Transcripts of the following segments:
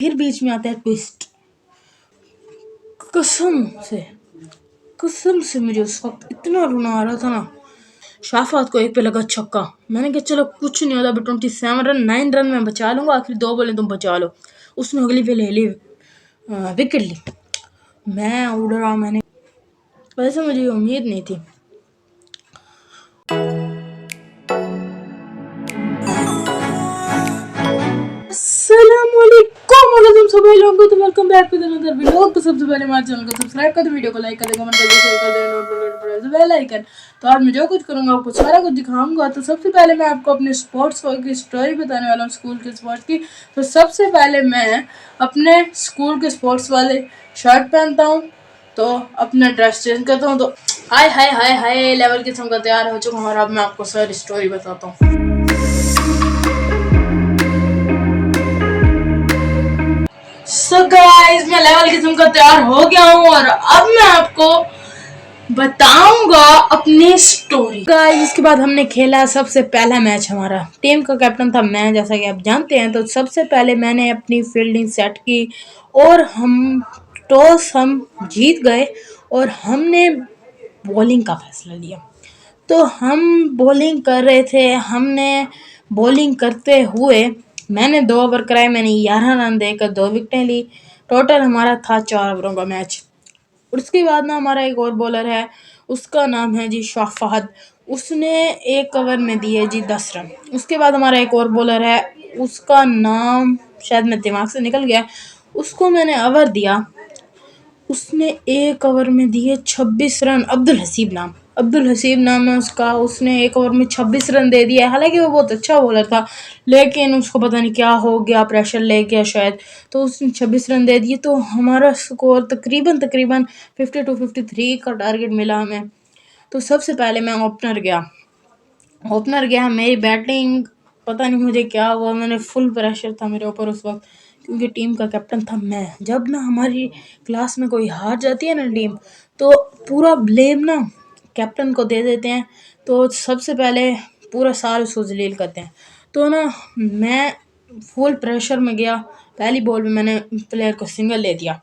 फिर बीच में आता है ट्विस्ट। कसम से कसम से मुझे उस वक्त इतना रोना आ रहा था ना। शाफात को एक पे लगा छक्का। मैंने कहा चलो कुछ नहीं होता, अभी 27 रन 9 रन में बचा लूंगा, आखिर 2 बॉलें तुम बचा लो। उसने अगली पे ले ली विकेट ली। मैं उड़ रहा, मैंने वैसे मुझे उम्मीद नहीं थी। अस्सलामुअलैकुम तुम सभी लोगों को, तो welcome back to another video. तो सबसे पहले हमारे चैनल को सब्सक्राइब कर दो, वीडियो को लाइक कर दो, कमेंट कर दो, शेयर कर दो, नोटिफिकेशन बेल आइकन। तो आज मैं जो कुछ करूंगा आपको सारा कुछ दिखाऊंगा। तो सबसे पहले मैं आपको अपने स्पोर्ट्स की स्टोरी बताने वाला हूँ, स्कूल के स्पोर्ट्स की। तो सबसे पहले मैं अपने स्कूल के स्पोर्ट्स वाले शर्ट पहनता हूँ, तो अपना ड्रेस चेंज करता हूँ। तो हाय हाय हाय हाय लेवल किस्म का तैयार हो चुका हूँ और अब मैं आपको सारी स्टोरी बताता हूँ। सो गाइस, मैं लेवल किस्म का तैयार हो गया हूँ और अब मैं आपको बताऊंगा अपनी स्टोरी। गाइस, इसके बाद हमने खेला सबसे पहला मैच। हमारा टीम का कैप्टन था मैं, जैसा कि आप जानते हैं। तो सबसे पहले मैंने अपनी फील्डिंग सेट की और हम जीत गए और हमने बॉलिंग का फैसला लिया। तो हम बॉलिंग कर रहे थे, हमने बॉलिंग करते हुए मैंने 2 ओवर कराए, मैंने 11 रन देकर 2 विकेटें ली। टोटल हमारा था 4 ओवरों का मैच। उसके बाद ना हमारा एक और बॉलर है, उसका नाम है जी शाफात। उसने 1 ओवर में दिए जी 10 रन। उसके बाद हमारा एक और बॉलर है, उसका नाम शायद मेरे दिमाग से निकल गया, उसको मैंने ओवर दिया, उसने 1 ओवर में दिए 26 रन। अब्दुल हसीब नाम है उसका। उसने 1 ओवर में 26 रन दे दिया। हालांकि वो बहुत अच्छा बॉलर था, लेकिन उसको पता नहीं क्या हो गया, प्रेशर ले गया शायद, तो उसने 26 रन दे दिए। तो हमारा स्कोर तकरीबन 52-53 का टारगेट मिला हमें। तो सबसे पहले मैं ओपनर गया। मेरी बैटिंग पता नहीं मुझे क्या हुआ, मैंने फुल प्रेशर था मेरे ऊपर उस वक्त, क्योंकि टीम का कैप्टन था मैं। जब ना हमारी क्लास में कोई हार जाती है ना टीम, तो पूरा ब्लेम ना कैप्टन को दे देते हैं। तो सबसे पहले पूरा साल उसको जलील करते हैं। तो ना मैं फुल प्रेशर में गया। पहली बॉल में मैंने प्लेयर को सिंगल ले दिया।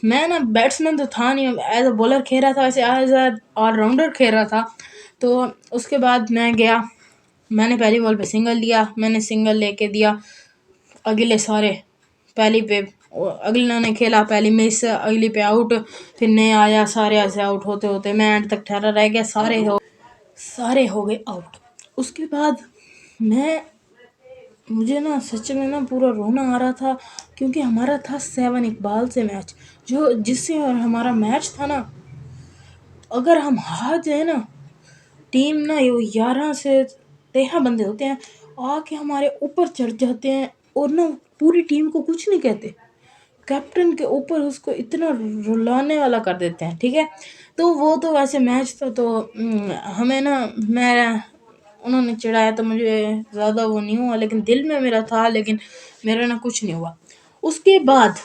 मैं ना बैट्समैन तो था नहीं, एज अ बॉलर खेल रहा था, वैसे एज अ ऑलराउंडर खेल रहा था। तो उसके बाद मैं गया, मैंने पहली बॉल पे सिंगल लिया, मैंने सिंगल लेके दिया। अगले सारे पहली पे अगले ने खेला, पहली मिस, अगली पे आउट, फिर नए आया, सारे ऐसे आउट होते होते मैं एंड तक ठहरा रह गया, सारे हो गए आउट। उसके बाद मुझे ना सच में ना पूरा रोना आ रहा था, क्योंकि हमारा था 7 इकबाल से मैच, जो जिससे और हमारा मैच था ना, अगर हम हार जाए ना, टीम ना ये 11 से 13 बंदे होते हैं, आके हमारे ऊपर चढ़ जाते हैं और ना पूरी टीम को कुछ नहीं कहते, कैप्टन के ऊपर उसको इतना रुलाने वाला कर देते हैं। ठीक है, तो वो तो वैसे मैच था, तो हमें ना मैं उन्होंने चिढ़ाया तो मुझे ज़्यादा वो नहीं हुआ, लेकिन दिल में मेरा था, लेकिन मेरा ना कुछ नहीं हुआ। उसके बाद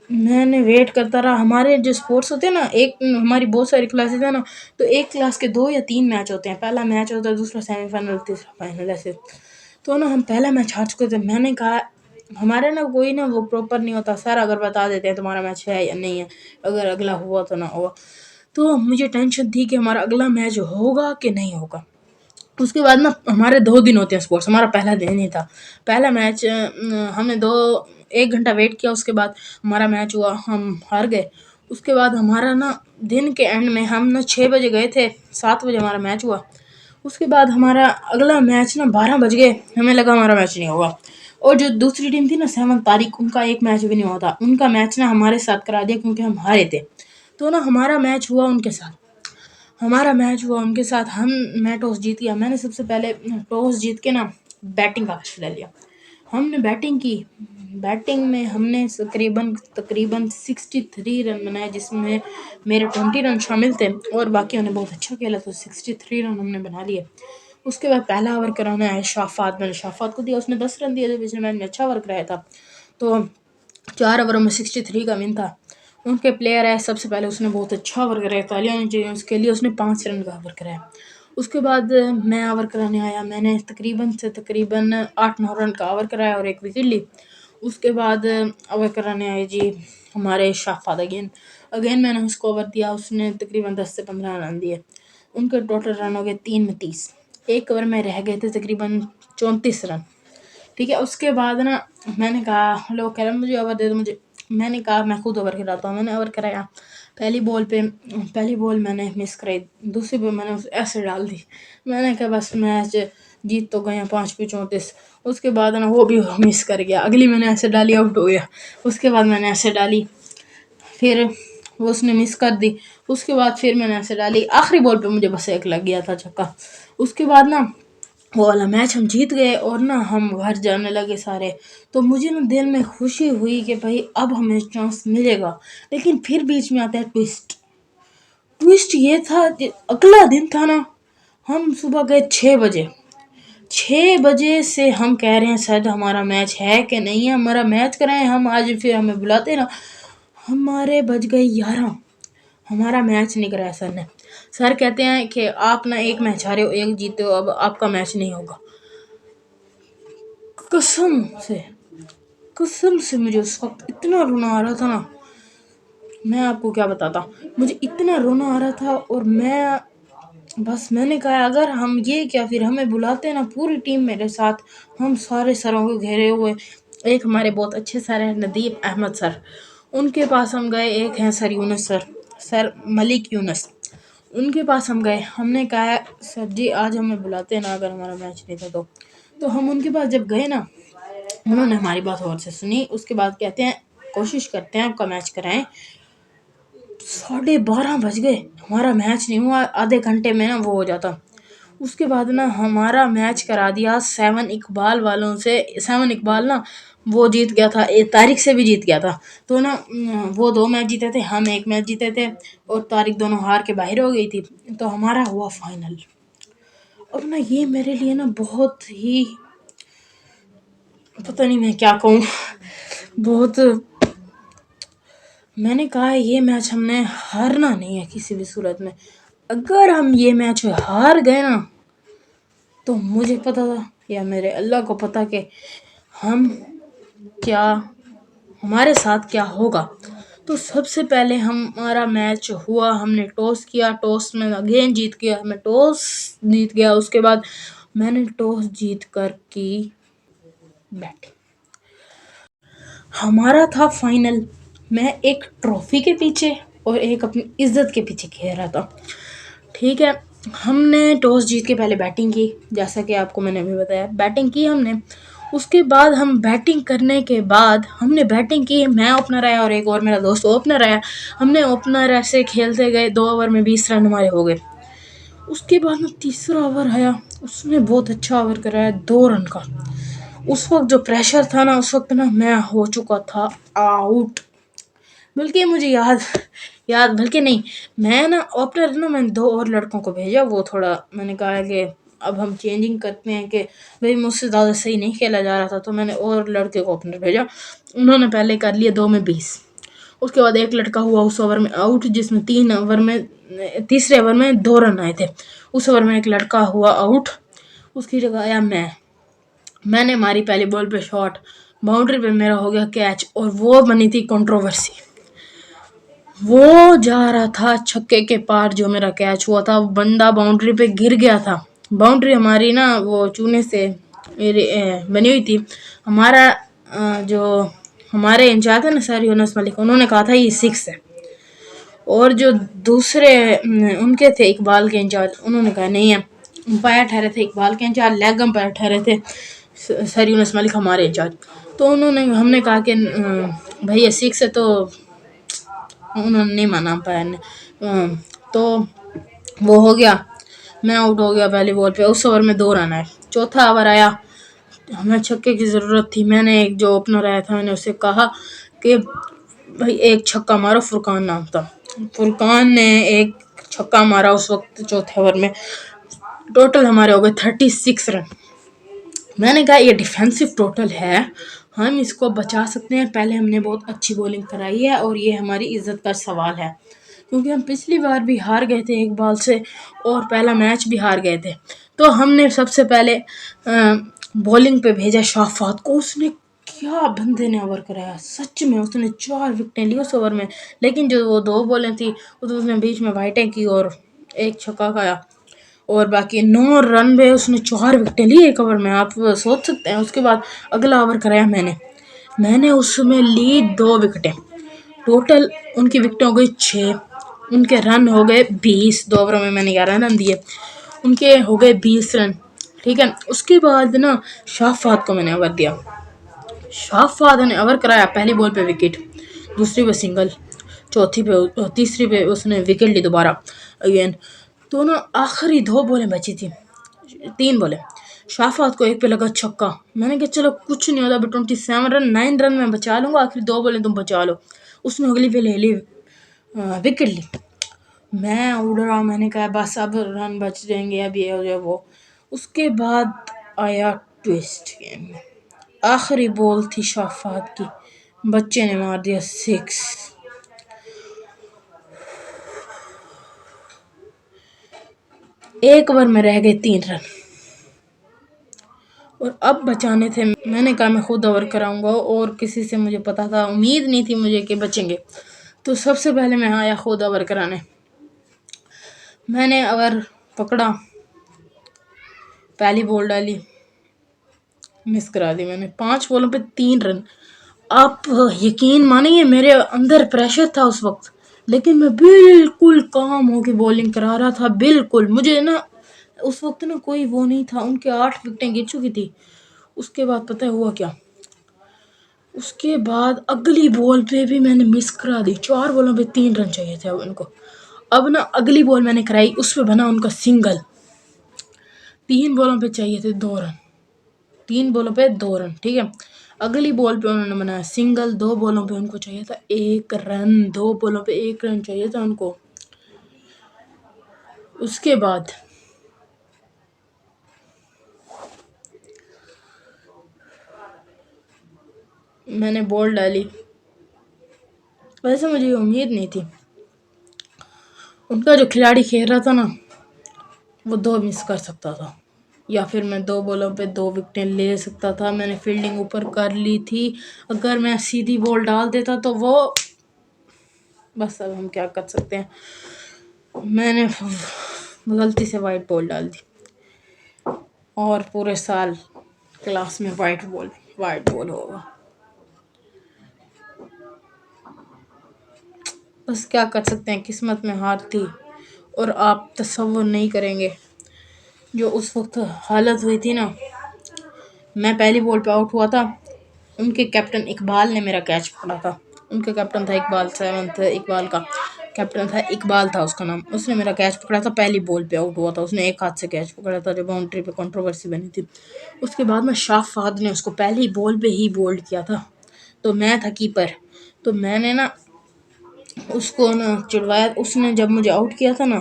मैंने वेट करता रहा। हमारे जो स्पोर्ट्स होते हैं ना, एक हमारी बहुत सारी क्लासेस है ना, तो एक क्लास के 2 या 3 मैच होते हैं। पहला मैच होता है, दूसरा सेमीफाइनल, तीसरा फाइनल, ऐसे। तो ना हम पहला मैच हार चुके थे। मैंने कहा हमारे ना कोई ना वो प्रॉपर नहीं होता, सर अगर बता देते हैं तुम्हारा मैच है या नहीं है, अगर अगला हुआ तो ना हुआ। तो मुझे टेंशन थी कि हमारा अगला मैच होगा कि नहीं होगा। उसके बाद ना हमारे 2 दिन होते हैं स्पोर्ट्स, हमारा पहला दिन ही था। पहला मैच हमने 1 घंटा वेट किया, उसके बाद हमारा मैच हुआ, हम हार गए। उसके बाद हमारा ना दिन के एंड में हम ना 6 बजे गए थे, 7 बजे हमारा मैच हुआ। उसके बाद हमारा अगला मैच ना 12 बज गए, हमें लगा हमारा मैच नहीं होगा। और जो दूसरी टीम थी ना 7 तारीख, उनका एक मैच भी नहीं हुआ था, उनका मैच ना हमारे साथ करा दिया, क्योंकि हम हारे थे। तो ना हमारा मैच हुआ उनके साथ। मैं टॉस जीत गया। मैंने सबसे पहले टॉस जीत के ना बैटिंग का फैसला लिया। हमने बैटिंग की। बैटिंग में हमने तकरीबन 63 रन बनाए, जिसमें मेरे 20 रन शामिल थे और बाकियों ने बहुत अच्छा खेला, तो 63 रन हमने बना लिए। उसके बाद पहला ओवर कराने आया शाफात। मैंने शाफात को दिया, उसने 10 रन दिए थे, पिछले मैच में अच्छा ओवर कराया था। तो 4 ओवरों में 63 का विन था। उनके प्लेयर है, सबसे पहले उसने बहुत अच्छा ओवर कराया, तालियां होनी चाहिए उसके लिए, उसने 5 रन का ओवर कराया। उसके बाद मैं ओवर कराने आया, मैंने तकरीबन 8-9 रन का ओवर कराया और 1 विकेट ली। उसके बाद ओवर कराने आए जी हमारे शाफाद अगेन मैंने उसको ओवर दिया, उसने तकरीबन 10 से 15 रन दिए। उनके टोटल रन हो गए 3 में 30। एक ओवर में रह गए थे तकरीबन 34 रन। ठीक है, उसके बाद ना मैंने कहा लोग कह रहे मुझे ओवर दे दो मुझे, मैंने कहा मैं खुद ओवर कराता हूँ। मैंने ओवर कराया, पहली बॉल मैंने मिस कराई, दूसरी बॉल मैंने ऐसे डाल दी। मैंने कहा बस मैच जीत तो गए 5 पे 34। उसके बाद ना वो भी मिस कर गया, अगली मैंने ऐसे डाली आउट हो गया। उसके बाद मैंने ऐसे डाली, फिर वो उसने मिस कर दी। उसके बाद फिर मैंने ऐसे डाली, आखिरी बॉल पे मुझे बस एक लग गया था छक्का। उसके बाद ना वो वाला मैच हम जीत गए और ना हम घर जाने लगे सारे। तो मुझे ना दिल में खुशी हुई कि भाई अब हमें चांस मिलेगा। लेकिन फिर बीच में आता है ट्विस्ट ये था कि अगला दिन था ना, हम सुबह गए 6 बजे। 6 बजे से हम कह रहे हैं सर हमारा मैच है कि नहीं है, हमारा मैच कराएं हम आज, फिर हमें बुलाते ना। हमारे बज गए 11, हमारा मैच नहीं कराया सर ने। सर कहते हैं कि आप ना एक मैच हारे हो, एक जीते हो, अब आपका मैच नहीं होगा। कसम से मुझे उस वक्त इतना रोना आ रहा था ना, मैं आपको क्या बताता। मुझे इतना रोना आ रहा था और मैंने कहा अगर हम ये क्या, फिर हमें बुलाते ना पूरी टीम मेरे साथ। हम सारे सरों को घेरे हुए, एक हमारे बहुत अच्छे सर हैं नदीम अहमद सर, उनके पास हम गए। एक हैं सर यूनुस सर मलिक यूनुस, उनके पास हम गए। हमने कहा सर जी आज हमें बुलाते ना अगर हमारा मैच नहीं था तो हम उनके पास जब गए ना, उन्होंने हमारी बात और से सुनी। उसके बाद कहते हैं कोशिश करते हैं आपका मैच कराएं। 12:30 बज गए, हमारा मैच नहीं हुआ, आधे घंटे में ना वो हो जाता। उसके बाद ना हमारा मैच करा दिया 7 इकबाल वालों से। 7 इकबाल ना वो जीत गया था, तारिक से भी जीत गया था। तो ना वो 2 मैच जीते थे, हम 1 मैच जीते थे और तारिक दोनों हार के बाहर हो गई थी। तो हमारा हुआ फाइनल। अब ना ये मेरे लिए ना बहुत ही, पता नहीं मैं क्या कहूँ, बहुत, मैंने कहा ये मैच हमने हारना नहीं है किसी भी सूरत में। अगर हम ये मैच हार गए ना तो मुझे पता था या मेरे अल्लाह को पता कि हम क्या, हमारे साथ क्या होगा। तो सबसे पहले हमारा मैच हुआ, हमने टॉस किया, टॉस में अगेन जीत गया, मैं टॉस जीत गया। उसके बाद मैंने टॉस जीत कर की बैटिंग। हमारा था फाइनल। मैं एक ट्रॉफी के पीछे और एक अपनी इज्जत के पीछे खेल रहा था। ठीक है, हमने टॉस जीत के पहले बैटिंग की, जैसा कि आपको मैंने अभी बताया बैटिंग की हमने। उसके बाद हम बैटिंग करने के बाद हमने बैटिंग की, मैं ओपनर आया और एक और मेरा दोस्त ओपनर आया। हमने ओपनर ऐसे खेलते गए, 2 ओवर में 20 रन हमारे हो गए। उसके बाद में तीसरा ओवर आया, उसने बहुत अच्छा ओवर कराया 2 रन का। उस वक्त जो प्रेशर था ना, उस वक्त ना मैं हो चुका था आउट। बल्कि मुझे याद बल्कि नहीं, मैं ना ओपनर ना मैंने 2 और लड़कों को भेजा। वो थोड़ा मैंने कहा कि अब हम चेंजिंग करते हैं कि भाई मुझसे ज़्यादा सही नहीं खेला जा रहा था, तो मैंने और लड़के को ओपनर भेजा। उन्होंने पहले कर लिया 2 में 20। उसके बाद एक लड़का हुआ उस ओवर में आउट, जिसमें तीसरे ओवर में 2 रन आए थे। उस ओवर में एक लड़का हुआ आउट, उसकी जगह आया मैंने मारी पहली बॉल पे शॉट, बाउंड्री पे मेरा हो गया कैच और वो बनी थी कंट्रोवर्सी। वो जा रहा था छक्के के पार, जो मेरा कैच हुआ था बंदा बाउंड्री पे गिर गया था। बाउंड्री हमारी ना वो चूने से बनी हुई थी। हमारा जो हमारे इंचार्ज है ना सर यूनुस मलिक, उन्होंने कहा था ये 6 है। और जो दूसरे उनके थे इकबाल के इंचार्ज, उन्होंने कहा नहीं है। अंपायर ठहरे थे इकबाल के इंचार्ज, लेग अंपायर ठहरे थे सर यूनुस मलिक हमारे इंचार्ज। तो हमने कहा कि भाई ये 6 है, तो उन्होंने नहीं माना अंपायर ने। तो वो हो गया, मैं आउट हो गया पहली बॉल पे। उस ओवर में 2 रन आए। चौथा ओवर आया, हमें छक्के की ज़रूरत थी। मैंने एक जो ओपनर आया था मैंने उससे कहा कि भाई एक छक्का मारो, फुरकान नाम था। फुरकान ने एक छक्का मारा उस वक्त चौथे ओवर में। टोटल हमारे हो गए 36 रन। मैंने कहा ये डिफेंसिव टोटल है, हम इसको बचा सकते हैं। पहले हमने बहुत अच्छी बॉलिंग कराई है और ये हमारी इज्जत का सवाल है, क्योंकि हम पिछली बार भी हार गए थे 1 बॉल से और पहला मैच भी हार गए थे। तो हमने सबसे पहले बॉलिंग पे भेजा शाफात को। उसने क्या बंदे ने ओवर कराया सच में, उसने 4 विकेटें ली उस ओवर में। लेकिन जो वो 2 बॉलें थी उसने बीच में वाइटें की और एक छक्का खाया, और बाकी 9 रन पे उसने 4 विकेटें ली एक ओवर में, आप सोच सकते हैं। उसके बाद अगला ओवर कराया मैंने उसमें ली 2 विकेटें, टोटल उनकी विकेटें हो गई 6, उनके रन हो गए 20, 2 ओवरों में मैंने 11 रन दिए, उनके हो गए 20 रन। ठीक है, उसके बाद ना शाफात को मैंने ओवर दिया। शाफात ने ओवर कराया, पहली बॉल पे विकेट, दूसरी पे सिंगल, तीसरी पे उसने विकेट ली दोबारा अगेन। तो ना आखिरी 2 बॉलें बची थी, 3 बॉलें, शाफात को एक पे लगा छक्का। मैंने कहा चलो कुछ नहीं होता, अभी 27 रन 9 रन में बचा लूंगा, आखिरी 2 बॉलें तुम बचा लो। उसने अगली पे ले ली विकेट ली। मैं उड़ रहा, मैंने कहा बस अब रन बच जाएंगे, अब ये हो जाए वो। उसके बाद आया ट्विस्ट गेम में, आखिरी बॉल थी शाफात की, बच्चे ने मार दिया 6। एक ओवर में रह गए 3 रन और अब बचाने थे। मैंने कहा मैं खुद ओवर कराऊंगा, और किसी से मुझे पता था, उम्मीद नहीं थी मुझे कि बचेंगे, तो सबसे पहले मैं आया खुद ओवर कराने। मैंने ओवर पकड़ा, पहली बॉल डाली, मिस करा दी मैंने, 5 बॉलों पे 3 रन। आप यकीन मानेंगे मेरे अंदर प्रेशर था उस वक्त, लेकिन मैं बिल्कुल काम होके बॉलिंग करा रहा था। बिल्कुल मुझे ना उस वक्त ना कोई वो नहीं था, उनके 8 विकेटें गिर चुकी थी। उसके बाद पता है हुआ क्या, उसके बाद अगली बॉल पे भी मैंने मिस करा दी, 4 बॉलों पे 3 रन चाहिए थे अब उनको। अब ना अगली बॉल मैंने कराई, उस पे बना उनका सिंगल, 3 बॉलों पे चाहिए थे 2 रन, 3 बॉलों पे 2 रन। ठीक है, अगली बॉल पे उन्होंने बनाया सिंगल, 2 बॉलों पे उनको चाहिए था 1 रन, 2 बॉलों पे 1 रन चाहिए था उनको। उसके बाद मैंने बॉल डाली, वैसे मुझे उम्मीद नहीं थी, उनका जो खिलाड़ी खेल रहा था ना वो 2 मिस कर सकता था, या फिर मैं 2 बॉलों पे 2 विकेटें ले सकता था। मैंने फील्डिंग ऊपर कर ली थी, अगर मैं सीधी बॉल डाल देता तो वो, बस अब हम क्या कर सकते हैं। मैंने गलती से वाइट बॉल डाल दी, और पूरे साल क्लास में वाइट बॉल होगा। बस क्या कर सकते हैं, किस्मत में हार थी। और आप तसव्वुर नहीं करेंगे जो उस वक्त हालत हुई थी ना। मैं पहली बॉल पे आउट हुआ था, उनके कैप्टन इकबाल ने मेरा कैच पकड़ा था, उनका कैप्टन था इकबाल, 7th इकबाल का कैप्टन था, इकबाल था उसका नाम। उसने मेरा कैच पकड़ा था, पहली बॉल पे आउट हुआ था, उसने एक हाथ से कैच पकड़ा था, जो बाउंड्री पे कंट्रोवर्सी बनी थी। उसके बाद में शाफात ने उसको पहली बॉल पे ही बोल्ड किया था, तो मैं था कीपर, तो मैंने ना उसको ना चिढ़वाया। उसने जब मुझे आउट किया था ना,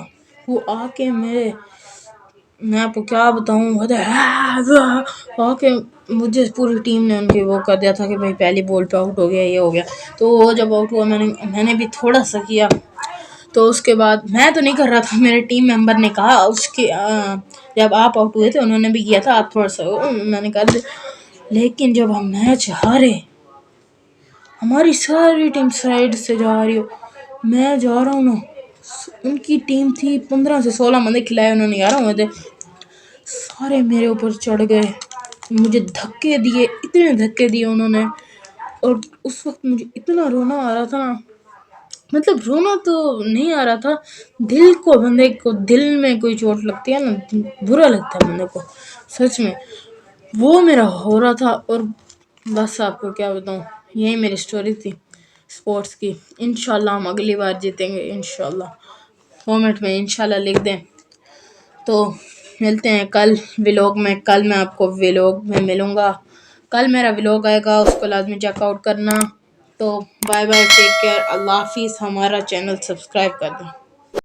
वो आके मेरे, मैं आपको क्या बताऊँ, आके मुझे पूरी टीम ने उनके वो कर दिया था कि भाई पहली बॉल पे आउट हो गया, ये हो गया। तो वो जब आउट हुआ, मैंने भी थोड़ा सा किया, तो उसके बाद मैं तो नहीं कर रहा था, मेरे टीम मेंबर ने कहा उसके जब आप आउट हुए थे उन्होंने भी किया था, आप थोड़ा सा, मैंने कर दिया। लेकिन जब हम मैच हारे, हमारी सारी टीम साइड से जा रही हो, मैं जा रहा हूँ ना, उनकी टीम थी 15 से 16 बंदे खिलाए उन्होंने, 11 हुए थे, सारे मेरे ऊपर चढ़ गए, मुझे धक्के दिए, इतने धक्के दिए उन्होंने। और उस वक्त मुझे इतना रोना आ रहा था ना, मतलब रोना तो नहीं आ रहा था, दिल को, बंदे को दिल में कोई चोट लगती है ना, बुरा लगता है बंदे को, सच में वो मेरा हो रहा था। और बस आपको क्या बताऊँ, यही मेरी स्टोरी थी स्पोर्ट्स की। इंशाल्लाह हम अगली बार जीतेंगे, इंशाल्लाह कमेंट में इंशाल्लाह लिख दें। तो मिलते हैं कल व्लॉग में, कल मैं आपको व्लॉग में मिलूँगा, कल मेरा व्लॉग आएगा, उसको लाजमी चेकआउट करना। तो बाय बाय, टेक केयर, अल्लाह हाफिज़, हमारा चैनल सब्सक्राइब कर दें।